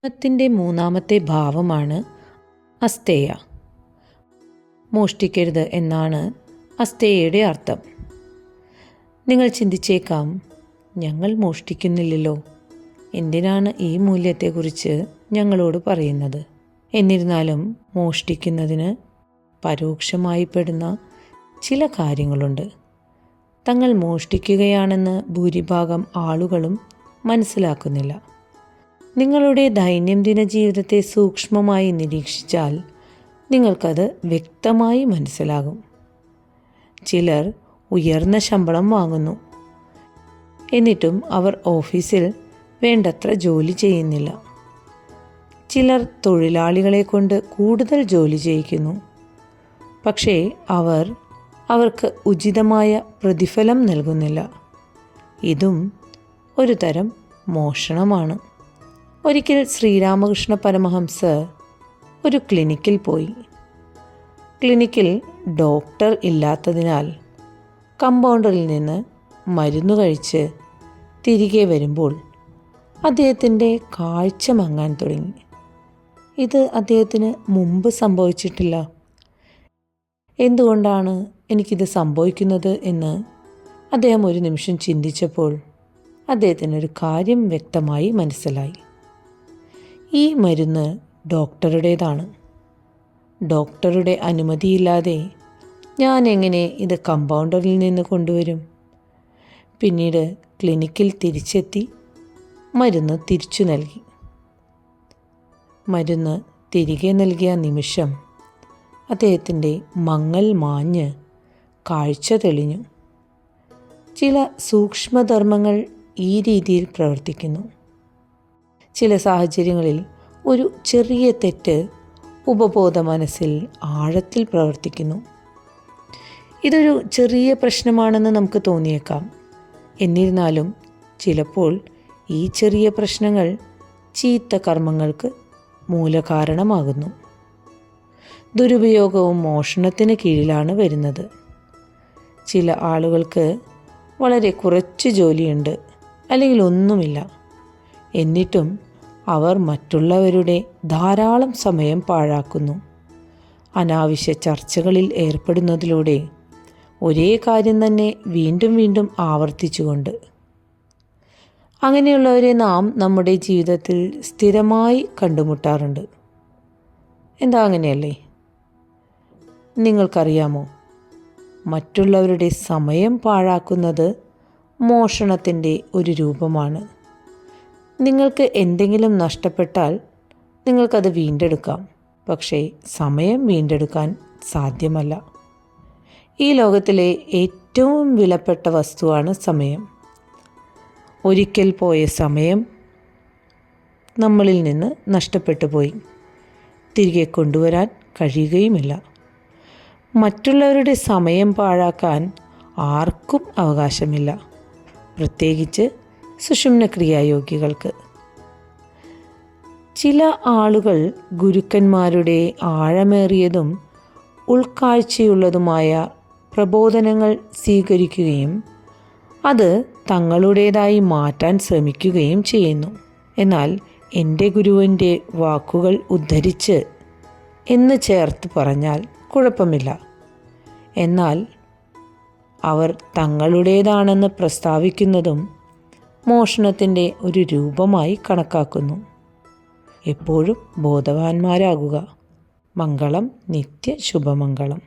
ത്തിൻ്റെ മൂന്നാമത്തെ ഭാവമാണ് അസ്തേയ. മോഷ്ടിക്കരുത് എന്നാണ് അസ്തേയയുടെ അർത്ഥം. നിങ്ങൾ ചിന്തിച്ചേക്കാം, ഞങ്ങൾ മോഷ്ടിക്കുന്നില്ലല്ലോ, എന്തിനാണ് ഈ മൂല്യത്തെക്കുറിച്ച് ഞങ്ങളോട് പറയുന്നത്? എന്നിരുന്നാലും മോഷ്ടിക്കുന്നതിന് പരോക്ഷമായി പെടുന്ന ചില കാര്യങ്ങളുണ്ട്. തങ്ങൾ മോഷ്ടിക്കുകയാണെന്ന് ഭൂരിഭാഗം ആളുകളും മനസ്സിലാക്കുന്നില്ല. നിങ്ങളുടെ ദൈനംദിന ജീവിതത്തെ സൂക്ഷ്മമായി നിരീക്ഷിച്ചാൽ നിങ്ങൾക്കത് വ്യക്തമായി മനസ്സിലാകും. ചിലർ ഉയർന്ന ശമ്പളം വാങ്ങുന്നു, എന്നിട്ടും അവർ ഓഫീസിൽ വേണ്ടത്ര ജോലി ചെയ്യുന്നില്ല. ചിലർ തൊഴിലാളികളെ കൊണ്ട് കൂടുതൽ ജോലി ചെയ്യിക്കുന്നു, പക്ഷേ അവർക്ക് ഉചിതമായ പ്രതിഫലം നൽകുന്നില്ല. ഇതും ഒരു തരം മോഷണമാണ്. ഒരിക്കൽ ശ്രീരാമകൃഷ്ണ പരമഹംസർ ഒരു ക്ലിനിക്കിൽ പോയി. ക്ലിനിക്കിൽ ഡോക്ടർ ഇല്ലാത്തതിനാൽ കമ്പൗണ്ടറിൽ നിന്ന് മരുന്ന് കഴിച്ച് തിരികെ വരുമ്പോൾ അദ്ദേഹത്തിൻ്റെ കാഴ്ച മങ്ങാൻ തുടങ്ങി. ഇത് അദ്ദേഹത്തിന് മുമ്പ് സംഭവിച്ചിട്ടില്ല. എന്തുകൊണ്ടാണ് എനിക്കിത് സംഭവിക്കുന്നത് എന്ന് അദ്ദേഹം ഒരു നിമിഷം ചിന്തിച്ചപ്പോൾ അദ്ദേഹത്തിനൊരു കാര്യം വ്യക്തമായി മനസ്സിലായി. ഈ മരുന്ന് ഡോക്ടറുടേതാണ്. ഡോക്ടറുടെ അനുമതിയില്ലാതെ ഞാൻ എങ്ങനെ ഇത് കമ്പൗണ്ടറിൽ നിന്ന് കൊണ്ടുവരും? പിന്നീട് ക്ലിനിക്കിൽ തിരിച്ചെത്തി മരുന്ന് തിരിച്ചു നൽകി. മരുന്ന് തിരികെ നൽകിയ നിമിഷം അദ്ദേഹത്തിൻ്റെ മങ്ങൽ മാഞ്ഞ് കാഴ്ച തെളിഞ്ഞു. ചില സൂക്ഷ്മധർമ്മങ്ങൾ ഈ രീതിയിൽ പ്രവർത്തിക്കുന്നു. ചില സാഹചര്യങ്ങളിൽ ഒരു ചെറിയ തെറ്റ് ഉപബോധ മനസ്സിൽ ആഴത്തിൽ പ്രവർത്തിക്കുന്നു. ഇതൊരു ചെറിയ പ്രശ്നമാണെന്ന് നമുക്ക് തോന്നിയേക്കാം. എന്നിരുന്നാലും ചിലപ്പോൾ ഈ ചെറിയ പ്രശ്നങ്ങൾ ചീത്ത കർമ്മങ്ങൾക്ക് മൂലകാരണമാകുന്നു. ദുരുപയോഗവും മോഷണത്തിന് കീഴിലാണ് വരുന്നത്. ചില ആളുകൾക്ക് വളരെ കുറച്ച് ജോലിയുണ്ട്, അല്ലെങ്കിൽ ഒന്നുമില്ല. എന്നിട്ടും അവർ മറ്റുള്ളവരുടെ ധാരാളം സമയം പാഴാക്കുന്നു. അനാവശ്യ ചർച്ചകളിൽ ഏർപ്പെടുന്നതിലൂടെ ഒരേ കാര്യം തന്നെ വീണ്ടും വീണ്ടും ആവർത്തിച്ചുകൊണ്ട്. അങ്ങനെയുള്ളവരെ നാം നമ്മുടെ ജീവിതത്തിൽ സ്ഥിരമായി കണ്ടുമുട്ടാറുണ്ട്. എന്താ അങ്ങനെയല്ലേ? നിങ്ങൾക്കറിയാമോ, മറ്റുള്ളവരുടെ സമയം പാഴാക്കുന്നത് മോഷണത്തിൻ്റെ ഒരു രൂപമാണ്. നിങ്ങൾക്ക് എന്തെങ്കിലും നഷ്ടപ്പെട്ടാൽ നിങ്ങൾക്കത് വീണ്ടെടുക്കാം, പക്ഷേ സമയം വീണ്ടെടുക്കാൻ സാധ്യമല്ല. ഈ ലോകത്തിലെ ഏറ്റവും വിലപ്പെട്ട വസ്തുവാണ് സമയം. ഒരിക്കൽ പോയ സമയം നമ്മളിൽ നിന്ന് നഷ്ടപ്പെട്ടു പോയി, തിരികെ കൊണ്ടുവരാൻ കഴിയുകയുമില്ല. മറ്റുള്ളവരുടെ സമയം പാഴാക്കാൻ ആർക്കും അവകാശമില്ല, പ്രത്യേകിച്ച് സുഷുമ്നക്രിയായോഗികൾക്ക്. ചില ആളുകൾ ഗുരുക്കന്മാരുടെ ആഴമേറിയതും ഉൾക്കാഴ്ചയുള്ളതുമായ പ്രബോധനങ്ങൾ സ്വീകരിക്കുകയും അത് തങ്ങളുടേതായി മാറ്റാൻ ശ്രമിക്കുകയും ചെയ്യുന്നു. എന്നാൽ എൻ്റെ ഗുരുവിൻ്റെ വാക്കുകൾ ഉദ്ധരിച്ച് എന്ന് ചേർത്ത് പറഞ്ഞാൽ കുഴപ്പമില്ല. എന്നാൽ അവർ തങ്ങളുടേതാണെന്ന് പ്രസ്താവിക്കുന്നതും മോഷണത്തിൻ്റെ ഒരു രൂപമായി കണക്കാക്കുന്നു. എപ്പോഴും ബോധവാന്മാരാകുക. മംഗളം, നിത്യ ശുഭമംഗളം.